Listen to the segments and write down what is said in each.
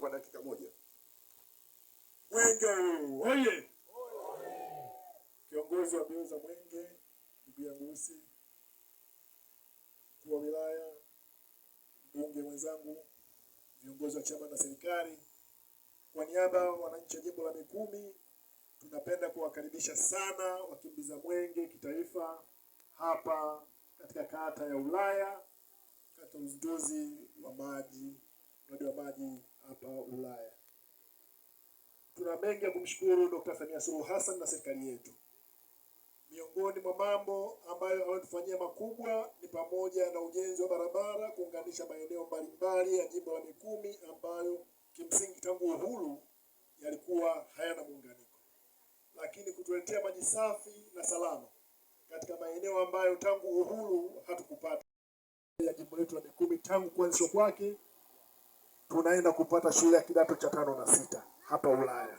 kwa dakika moja. Mwenge oye! Kiongozi wa mbio za Mwenge, ndugu yangu Usi, mkuu wa wilaya, mbunge mwenzangu, viongozi wa chama na serikali, kwa niaba ya wananchi wa jimbo la Mikumi, tunapenda kuwakaribisha sana wakimbiza Mwenge kitaifa hapa katika kata ya Ulaya, kata uzinduzi wa maji, mradi wa maji hapa Ulaya. Tuna mengi ya kumshukuru Dr. Samia Suluhu Hassan na serikali yetu. Miongoni mwa mambo ambayo ametufanyia makubwa ni pamoja na ujenzi wa barabara kuunganisha maeneo mbalimbali ya jimbo la Mikumi ambayo kimsingi tangu uhuru yalikuwa hayana muunganiko. Lakini kutuletea maji safi na salama katika maeneo ambayo tangu uhuru hatukupata. Ya jimbo letu la Mikumi tangu kuanzishwa kwake tunaenda kupata shule ya kidato cha 5 na 6 hapa Ulaya.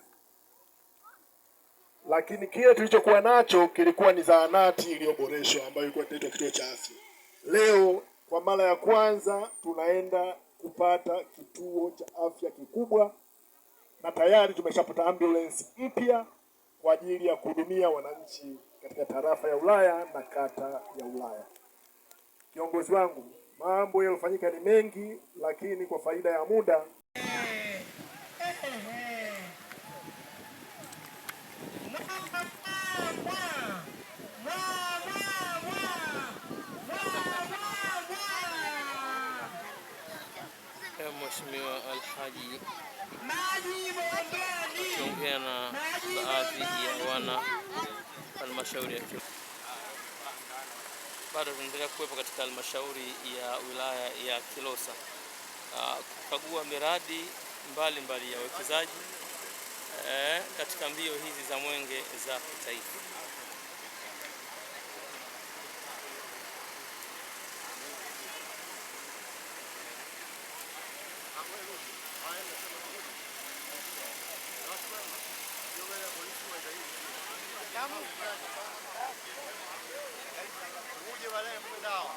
Lakini kile tulichokuwa nacho kilikuwa ni zahanati iliyoboreshwa ambayo ilikuwa inaitwa kituo cha afya. Leo kwa mara ya kwanza tunaenda kupata kituo cha afya kikubwa na tayari tumeshapata ambulance mpya kwa ajili ya kuhudumia wananchi katika tarafa ya Ulaya na kata ya Ulaya. Kiongozi wangu, mambo yaliyofanyika ni mengi, lakini kwa faida ya muda Mheshimiwa Alhaji akiongea na baadhi ya wana halmashauri ya Kilosa. Bado tunaendelea kuwepo katika halmashauri ya wilaya ya Kilosa kukagua miradi mbalimbali ya uwekezaji katika mbio hizi za Mwenge za kitaifa.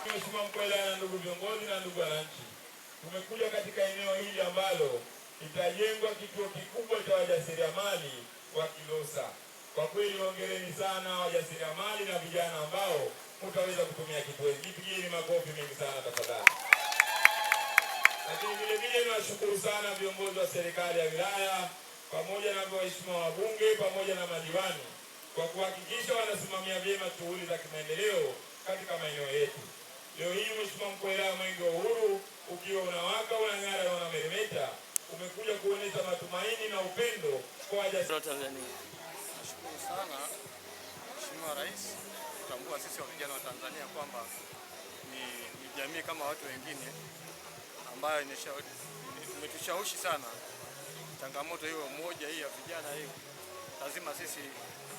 Mheshimiwa Mkuu wa Wilaya, ndugu viongozi na ndugu wananchi, tumekuja katika eneo hili ambalo itajengwa kituo kikubwa cha wajasiriamali wa Kilosa. Kwa kweli hongereni sana wajasiriamali na vijana ambao mtaweza kutumia kituo hiki. Jipigieni makofi mengi sana tafadhali. Lakini vile vile niwashukuru sana viongozi wa serikali ya wilaya pamoja na waheshimiwa wabunge pamoja na madiwani kwa kuhakikisha wanasimamia vyema shughuli za kimaendeleo katika maeneo yetu. Leo hii Mheshimiwa Mkuu wa Wilaya, Mwenge wa Uhuru ukiwa unawaka, unang'ara na unameremeta, umekuja kuonyesha matumaini na upendo kwa Tanzania. Nashukuru sana Mheshimiwa Rais kutambua sisi vijana wa Tanzania kwamba ni jamii kama watu wengine ambayo imetushawishi sana. Changamoto hiyo moja hii ya vijana hii lazima sisi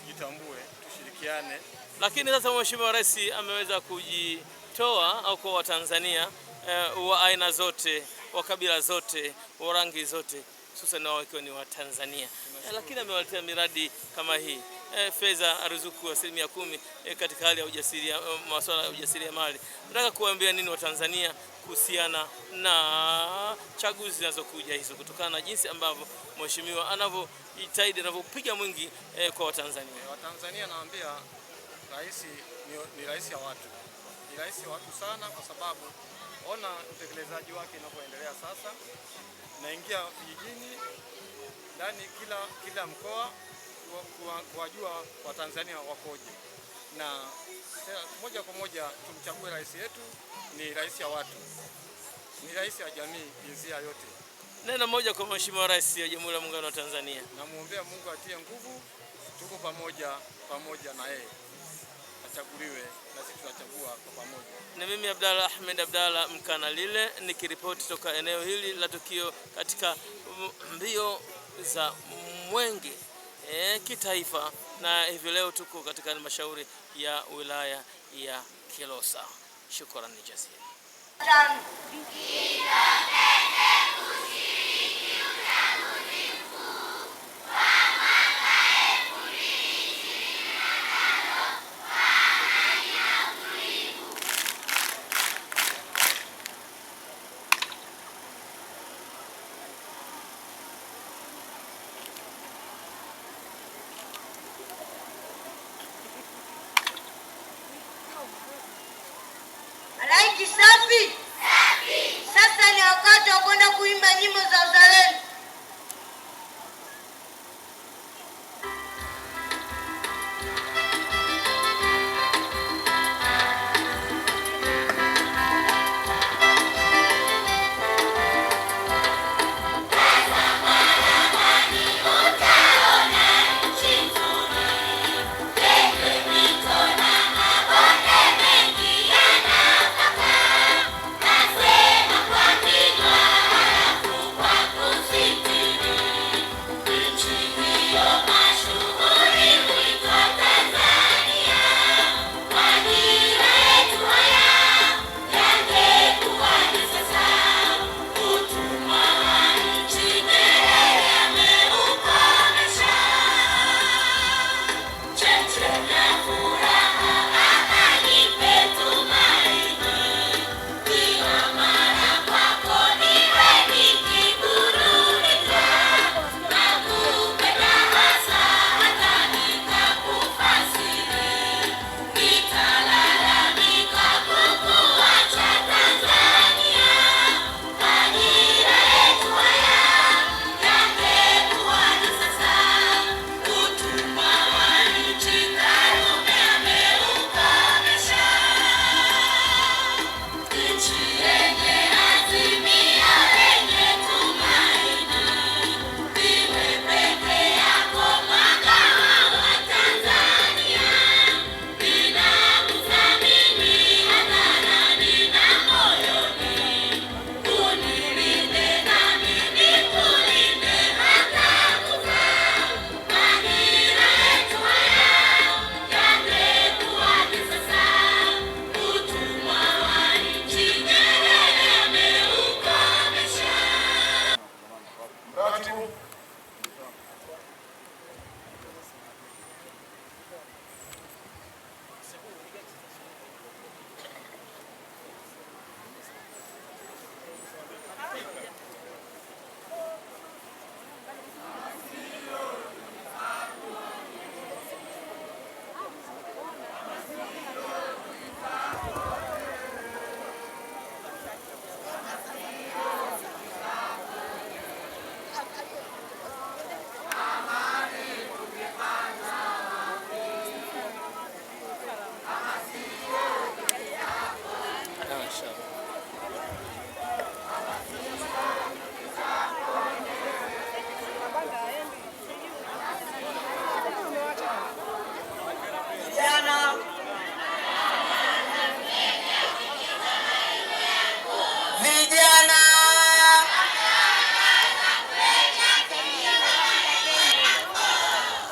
jitambue, tushirikiane. Lakini sasa Mheshimiwa Rais ameweza kujitoa au kwa Watanzania wa aina zote, wa kabila zote, wa rangi zote, hususan wao wakiwa ni Watanzania. Lakini amewaletea miradi kama hii, fedha, ruzuku 10% katika hali ya masuala ya ujasiriamali. Nataka kuambia nini Watanzania kuhusiana na chaguzi zinazokuja hizo, kutokana na jinsi ambavyo mheshimiwa anavyojitahidi, anavyopiga mwingi kwa Watanzania? Watanzania naambia rais ni rais ya watu. Ni rais ya watu sana, kwa sababu ona utekelezaji wake unapoendelea sasa. Naingia vijijini ndani kila mkoa kuwajua Watanzania wakoje, na moja kwa moja tumchague rais yetu. Ni rais ya watu, ni rais ya jamii jinsia yote. Neno moja kwa Mheshimiwa Rais wa Jamhuri ya Muungano wa Tanzania. Namuombea Mungu atie nguvu, tuko pamoja na yeye, achaguliwe na sisi tutachagua kwa pamoja. Ni mimi Abdalla Ahmed Abdalla Mkanalile nikiripoti toka eneo hili la tukio katika mbio za Mwenge kitaifa, na hivi leo tuko katika halmashauri ya wilaya ya Kilosa. Shukrani jazila. na nyimbo za uzalendo.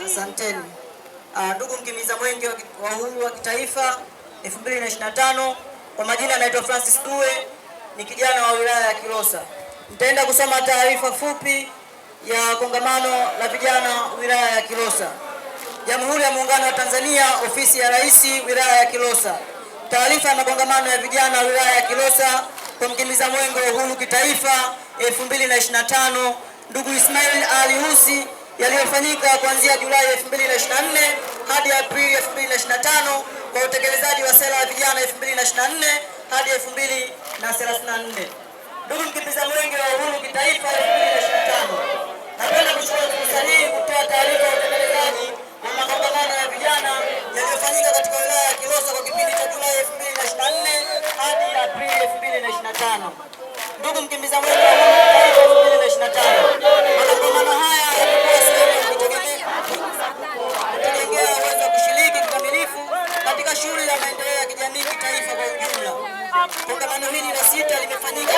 Asanteni. Ndugu mkimbiza mwenge wa uhuru wa kitaifa 2025, kwa majina anaitwa Francis Due, ni kijana wa wilaya ya Kilosa. Nitaenda kusoma taarifa fupi ya kongamano la vijana wilaya ya Kilosa. Jamhuri ya Muungano wa Tanzania, ofisi ya Rais, wilaya ya Kilosa. Taarifa ya makongamano ya vijana wilaya ya Kilosa kwa mkimbiza mwenge wa uhuru kitaifa 2025, ndugu Ismail Ali Husi, yaliyofanyika kuanzia Julai 2024 hadi Aprili 2025 kwa utekelezaji wa sera ya vijana 2024 hadi 2034. Ndugu mkimbiza mwenge wa uhuru kitaifa 2025, napenda kuchukua fursa hii kutoa taarifa ya utekelezaji wa makongamano ya vijana yaliyofanyika katika wilaya ya Kilosa kwa kipindi cha Julai 2024 hadi Aprili 2025. Ndugu mkimbiza mwenge wa uhuru kitaifa 2025, makongamano haya yalikuwa sehemu ya kutengea uwezo wa kushiriki kikamilifu katika shughuli za maendeleo ya kijamii kitaifa kwa ujumla. Kongamano hili la sita limefanyika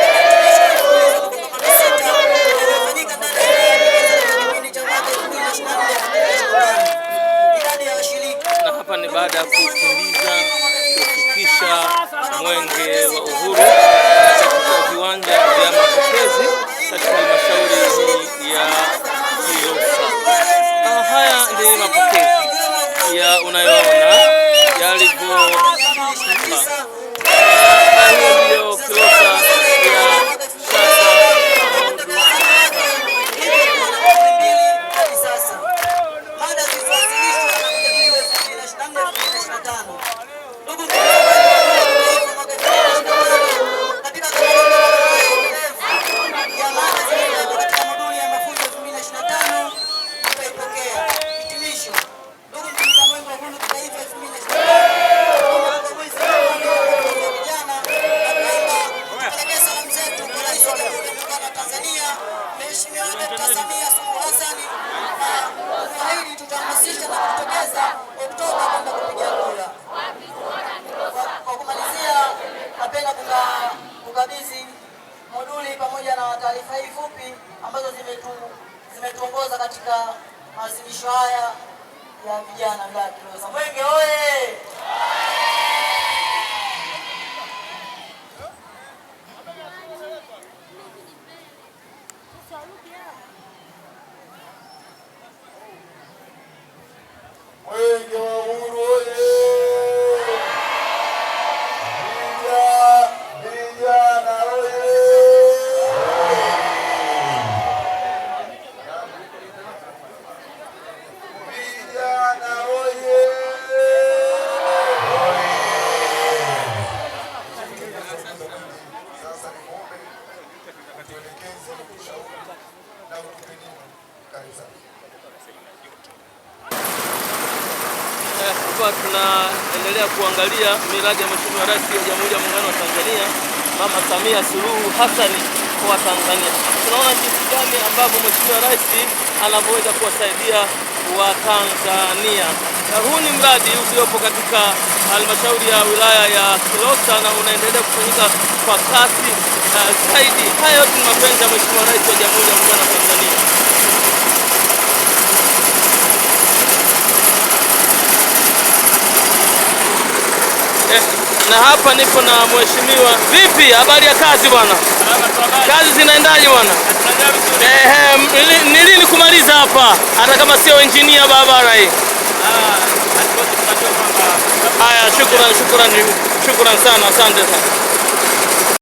na hapa ni baada ya kukimbiza kufikisha mwenge wa uhuru katika viwanja vya mapokezi katika halmashauri hii ya Kilosa. Haya ndiyo mapokezi ya unayoona yalivyo. Hiyo ndiyo Kilosa ya sasa. zimetuongoza katika maadhimisho haya ya vijana wilaya ya Kilosa. Mwenge oye! Mwenge wa Uhuru oye! Vijana oye! Vijana oye! Sasa niombe tuelekeze ushauri na utupeni kanisa. Hapa tunaendelea kuangalia miradi ya Mheshimiwa Rais wa Jamhuri ya Muungano wa Tanzania, Mama Samia Suluhu Hassan kwa Tanzania. Tunaona jinsi gani ambavyo Mheshimiwa Rais anavyoweza kuwasaidia Watanzania. Huu ni mradi uliopo katika halmashauri ya wilaya ya Kilosa na unaendelea kufanyika kwa kasi zaidi. Haya yote ni mapenzi ya Mheshimiwa Rais wa Jamhuri ya Muungano wa Tanzania. Na hapa nipo na mheshimiwa. Vipi, habari ya kazi bwana? Kazi zinaendaje bwana? Ni lini kumaliza hapa? Hata kama sio engineer barabara hii. Haya, shukrani sana, asante sana.